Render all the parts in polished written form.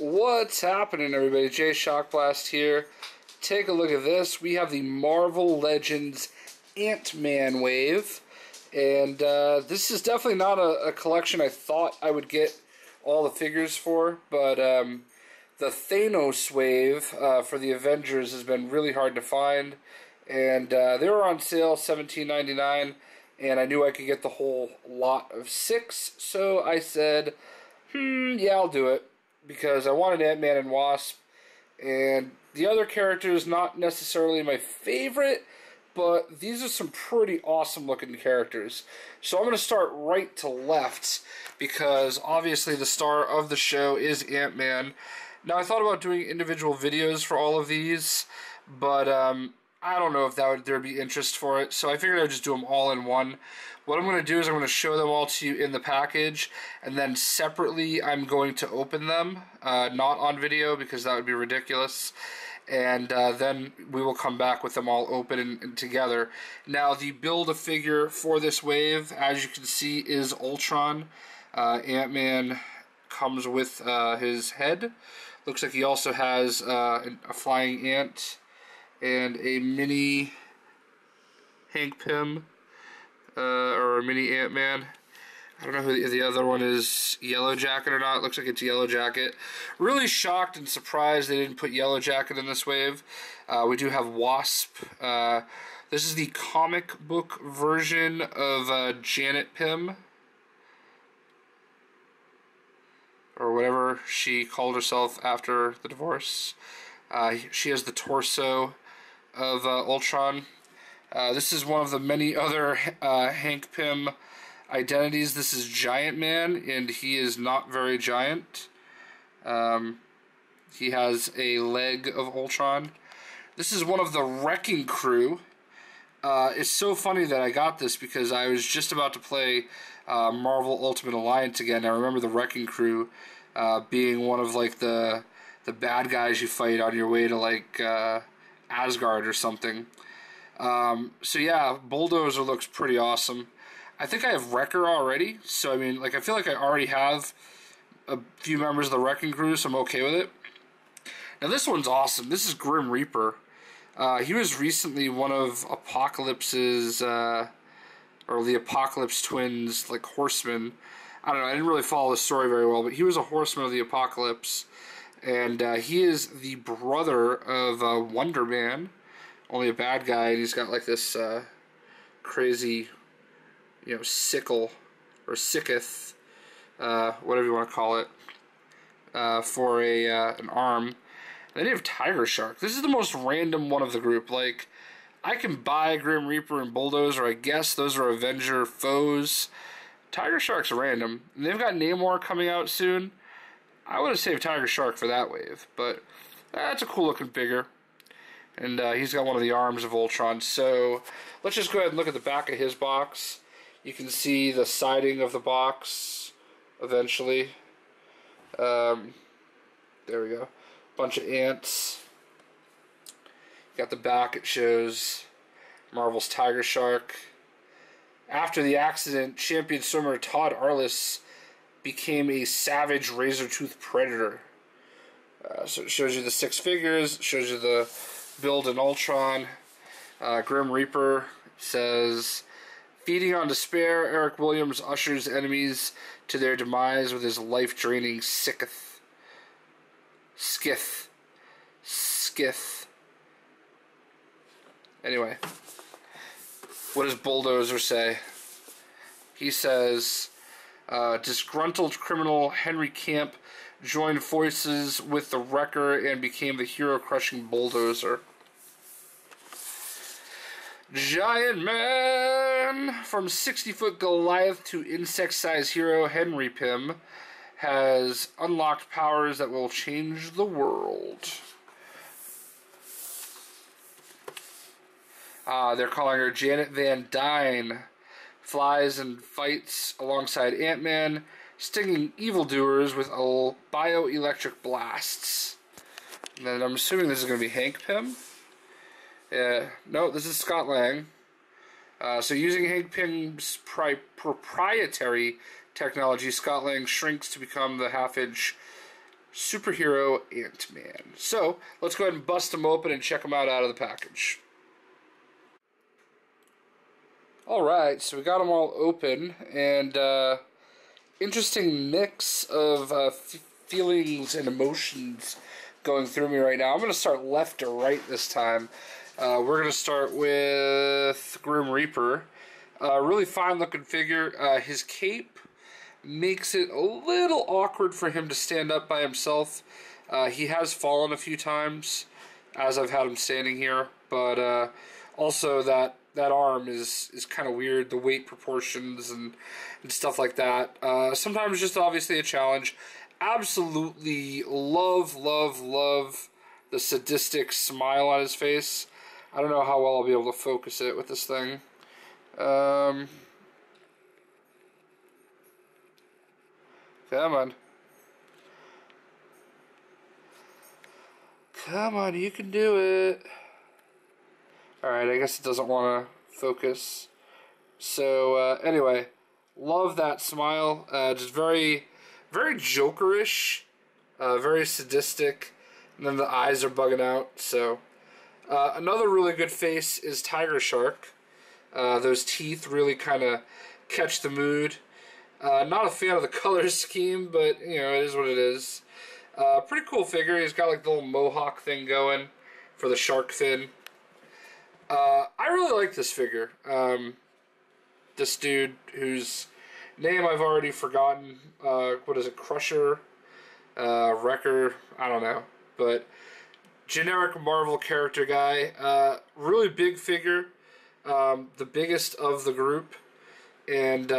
What's happening, everybody? Jay Shockblast here. Take a look at this. We have the Marvel Legends Ant-Man wave. And this is definitely not a collection I thought I would get all the figures for. But the Thanos wave for the Avengers has been really hard to find. And they were on sale, $17.99. And I knew I could get the whole lot of 6. So I said, yeah, I'll do it. Because I wanted Ant-Man and Wasp, and the other characters not necessarily my favorite, but these are some pretty awesome looking characters. So I'm going to start right to left, because obviously the star of the show is Ant-Man. Now I thought about doing individual videos for all of these, but I don't know if there'd be interest for it, so I figured I'd just do them all in one. What I'm going to do is I'm going to show them all to you in the package, and then separately I'm going to open them, not on video because that would be ridiculous, and then we will come back with them all open and together. Now the build-a-figure for this wave, as you can see, is Ultron. Ant-Man comes with his head. Looks like he also has a flying ant and a mini Hank Pym, or a mini Ant-Man. I don't know who the other one is, Yellow Jacket or not. It looks like it's Yellow Jacket. Really shocked and surprised they didn't put Yellow Jacket in this wave. We do have Wasp. This is the comic book version of Janet Pym, or whatever she called herself after the divorce. She has the torso of Ultron. This is one of the many other Hank Pym identities. This is Giant Man, and he is not very giant. He has a leg of Ultron. This is one of the Wrecking Crew. It's so funny that I got this because I was just about to play Marvel Ultimate Alliance again. I remember the Wrecking Crew being one of like the bad guys you fight on your way to like Asgard or something. So yeah, Bulldozer looks pretty awesome. I think I have Wrecker already, so I mean, like, I feel like I already have a few members of the Wrecking Crew, so I'm okay with it. Now this one's awesome. This is Grim Reaper. He was recently one of Apocalypse's, or the Apocalypse twins, like, horsemen. I don't know, I didn't really follow the story very well, but he was a horseman of the Apocalypse. And he is the brother of Wonder Man, only a bad guy, and he's got like this crazy, you know, sickle, or sicketh, whatever you want to call it, for an arm. And then you have Tiger Shark. This is the most random one of the group. Like, I can buy Grim Reaper and Bulldozer, I guess those are Avenger foes. Tiger Shark's random. And they've got Namor coming out soon. I would have saved Tiger Shark for that wave, but that's a cool looking figure. And he's got one of the arms of Ultron. So let's just go ahead and look at the back of his box. You can see the siding of the box eventually. There we go. Bunch of ants. Got the back, it shows Marvel's Tiger Shark. After the accident, champion swimmer Todd Arliss became a savage razor-toothed predator. So it shows you the 6 figures, shows you the build in Ultron. Grim Reaper says, feeding on despair, Eric Williams ushers enemies to their demise with his life-draining skith. Anyway, what does Bulldozer say? He says, disgruntled criminal Henry Camp joined forces with the Wrecker and became the hero-crushing Bulldozer. Giant Man! From 60-foot Goliath to insect-sized hero Henry Pym has unlocked powers that will change the world. They're calling her Janet Van Dyne. Flies and fights alongside Ant-Man, stinging evildoers with bioelectric blasts. And then I'm assuming this is going to be Hank Pym. No, this is Scott Lang. So using Hank Pym's proprietary technology, Scott Lang shrinks to become the half-inch superhero Ant-Man. So, let's go ahead and bust them open and check them out of the package. Alright, so we got them all open, and interesting mix of feelings and emotions going through me right now. I'm going to start left to right this time. We're going to start with Grim Reaper. Really fine looking figure. His cape makes it a little awkward for him to stand up by himself. He has fallen a few times as I've had him standing here, but also that arm is kind of weird, the weight proportions and stuff like that. Sometimes just obviously a challenge. Absolutely love the sadistic smile on his face. I don't know how well I'll be able to focus it with this thing. Come on. Come on, you can do it. Alright, I guess it doesn't want to focus. So, anyway, love that smile. Just very Jokerish, very sadistic, and then the eyes are bugging out. So, another really good face is Tiger Shark. Those teeth really kind of catch the mood. Not a fan of the color scheme, but, you know, it is what it is. Pretty cool figure. He's got, like, the little mohawk thing going for the shark fin. I really like this figure. This dude, whose name I've already forgotten. What is it? Crusher? Wrecker? I don't know. But generic Marvel character guy. Really big figure. The biggest of the group. And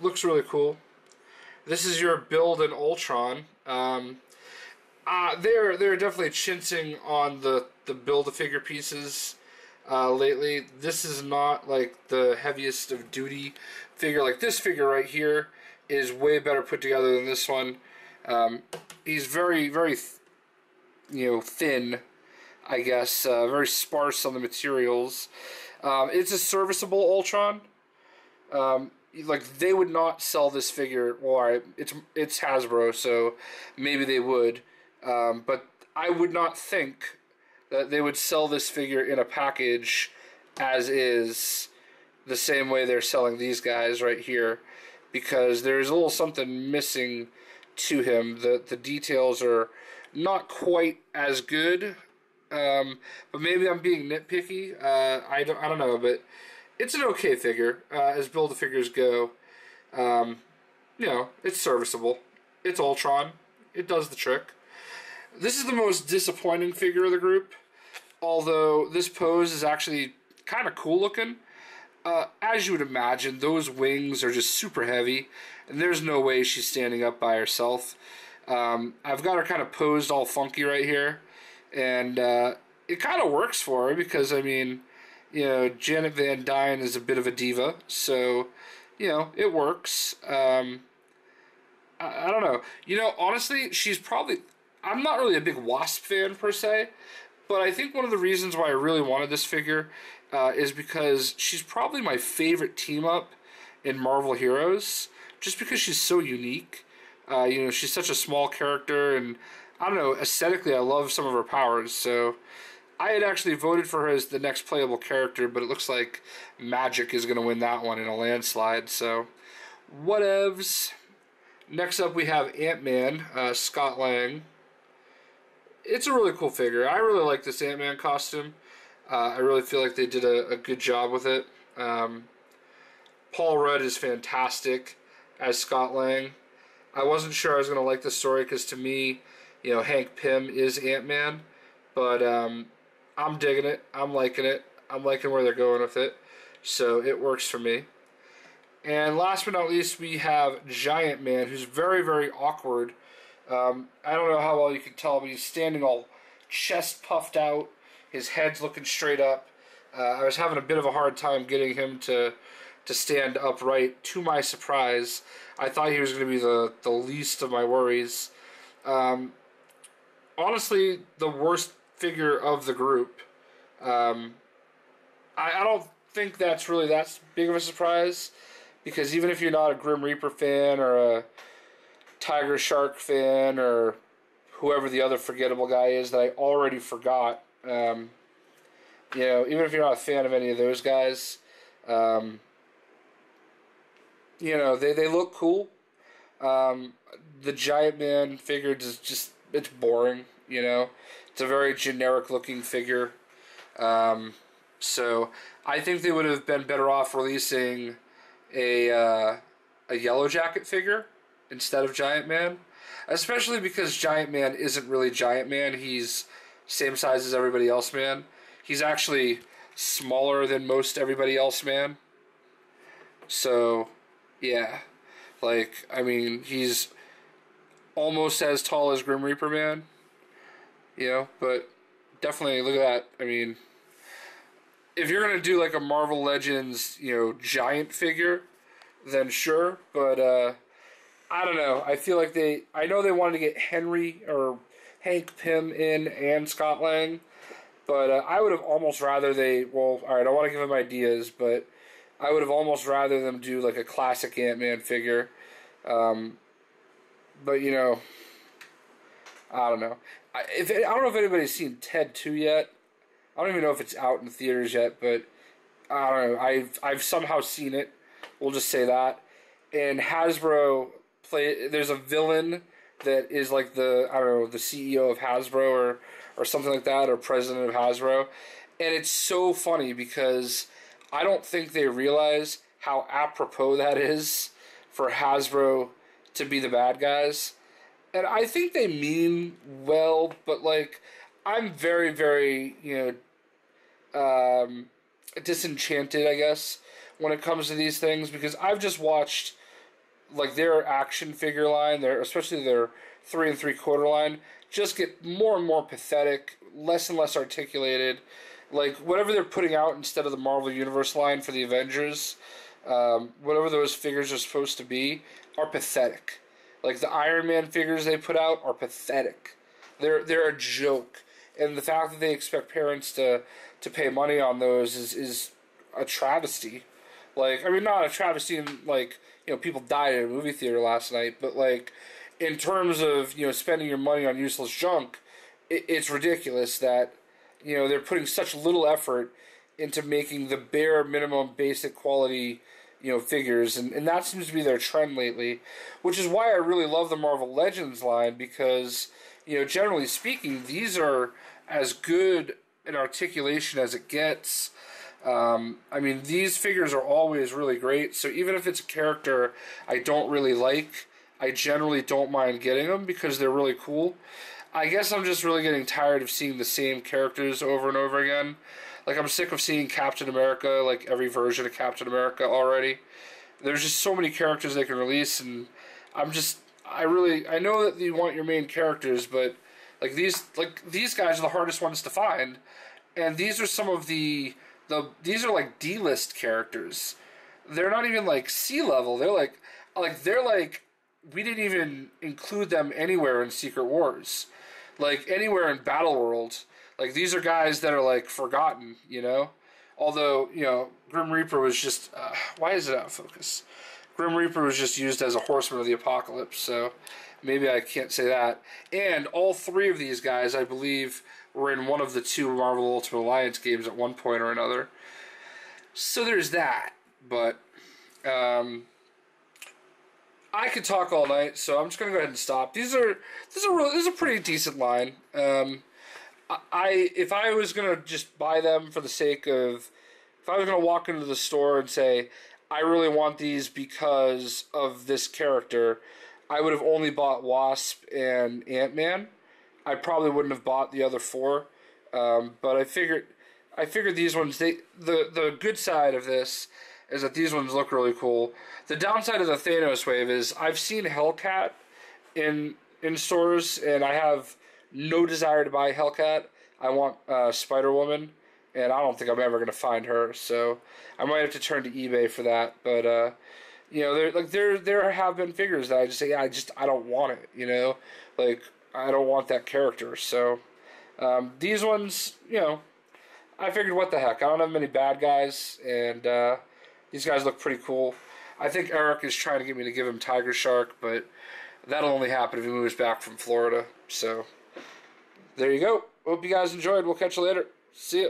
looks really cool. This is your build in Ultron. They're definitely chintzing on the Build-A-Figure pieces lately. This is not like the heaviest of duty figure. Like this figure right here is way better put together than this one. He's very thin, I guess. Very sparse on the materials. It's a serviceable Ultron. Like they would not sell this figure. Well, all right, it's Hasbro, so maybe they would. But I would not think that they would sell this figure in a package as is, the same way they're selling these guys right here, because there's a little something missing to him. The details are not quite as good, but maybe I'm being nitpicky. I don't know, but it's an okay figure as Build-A-Figures go. You know, it's serviceable. It's Ultron. It does the trick. This is the most disappointing figure of the group, although this pose is actually kind of cool looking. As you would imagine, those wings are just super heavy, and there's no way she's standing up by herself. I've got her kind of posed all funky right here, and it kind of works for her because, I mean, you know, Janet Van Dyne is a bit of a diva, so, you know, it works. I don't know. You know, honestly, she's probably... I'm not really a big Wasp fan, per se, but I think one of the reasons why I really wanted this figure is because she's probably my favorite team-up in Marvel Heroes, just because she's so unique. You know, she's such a small character, and, I don't know, aesthetically I love some of her powers, so I had actually voted for her as the next playable character, but it looks like Magic is going to win that one in a landslide, so whatevs. Next up we have Ant-Man, Scott Lang. It's a really cool figure. I really like this Ant-Man costume. I really feel like they did a good job with it. Paul Rudd is fantastic as Scott Lang. I wasn't sure I was going to like this story because to me, you know, Hank Pym is Ant-Man. But I'm digging it. I'm liking it. I'm liking where they're going with it. So it works for me. And last but not least, we have Giant Man, who's very awkward. I don't know how well you can tell, but he's standing all chest puffed out, his head's looking straight up. I was having a bit of a hard time getting him to stand upright. To my surprise, I thought he was going to be the least of my worries. Honestly, the worst figure of the group. I don't think that's really that big of a surprise, because even if you're not a Grim Reaper fan or a Tiger Shark fan or whoever the other forgettable guy is that I already forgot. You know, even if you're not a fan of any of those guys, you know, they look cool. The Giant Man figure is just, it's boring, you know. It's a very generic looking figure. So I think they would have been better off releasing a Yellow Jacket figure instead of Giant Man. Especially because Giant Man isn't really Giant Man. He's same size as everybody else man. He's actually smaller than most everybody else man. So, yeah. Like, I mean, he's almost as tall as Grim Reaper Man. You know, but definitely, look at that. I mean, if you're going to do like a Marvel Legends, you know, giant figure, then sure. But, I don't know. I feel like I know they wanted to get Henry or Hank Pym in and Scott Lang. But I would have almost rather well, alright, I want to give them ideas, but I would have almost rather them do like a classic Ant-Man figure. But, you know, I don't know. I don't know if anybody's seen Ted 2 yet. I don't even know if it's out in theaters yet, but I don't know. I've somehow seen it. We'll just say that. And Hasbro there's a villain that is like the CEO of Hasbro or something like that, or president of Hasbro. And it's so funny because I don't think they realize how apropos that is for Hasbro to be the bad guys. And I think they mean well, but like, I'm very, very, you know, disenchanted, I guess, when it comes to these things, because I've just watched like their action figure line, especially their 3 3/4 line, just get more and more pathetic, less and less articulated. Like, whatever they're putting out instead of the Marvel Universe line for the Avengers, whatever those figures are supposed to be, are pathetic. Like, the Iron Man figures they put out are pathetic. They're a joke. And the fact that they expect parents to pay money on those is a travesty. Like, I mean, not a travesty in, like, you know, people died at a movie theater last night, but, like, in terms of, you know, spending your money on useless junk, it's ridiculous that, you know, they're putting such little effort into making the bare minimum basic quality, you know, figures, and that seems to be their trend lately, which is why I really love the Marvel Legends line, because, you know, generally speaking, these are as good an articulation as it gets. I mean, these figures are always really great, so even if it's a character I don't really like, I generally don't mind getting them because they're really cool. I guess I'm just really getting tired of seeing the same characters over and over again. Like, I'm sick of seeing Captain America, like every version of Captain America already. There's just so many characters they can release, and I know that you want your main characters, but these guys are the hardest ones to find, and these are some of these are like D-list characters. They're not even like C-level. They're like we didn't even include them anywhere in Secret Wars, like anywhere in Battle World. Like, these are guys that are like forgotten, you know. Although, you know, Grim Reaper was just why is it out of focus? Grim Reaper was just used as a horseman of the apocalypse, so maybe I can't say that. And all three of these guys, I believe, were in one of the 2 Marvel Ultimate Alliance games at one point or another. So there's that. But I could talk all night, so I'm just gonna go ahead and stop. This is a pretty decent line. If I was gonna just buy them for the sake of, if I was gonna walk into the store and say, I really want these because of this character, I would have only bought Wasp and Ant-Man. I probably wouldn't have bought the other 4, but I figured these ones. The good side of this is that these ones look really cool. The downside of the Thanos wave is I've seen Hellcat in stores, and I have no desire to buy Hellcat. I want Spider-Woman, and I don't think I'm ever going to find her, so I might have to turn to eBay for that. But you know, there have been figures that I just say, I don't want it. You know, like, I don't want that character. So these ones, you know, I figured, what the heck? I don't have many bad guys, and these guys look pretty cool. I think Eric is trying to get me to give him Tiger Shark, but That'll only happen if he moves back from Florida. So, there you go. Hope you guys enjoyed. We'll catch you later. See ya.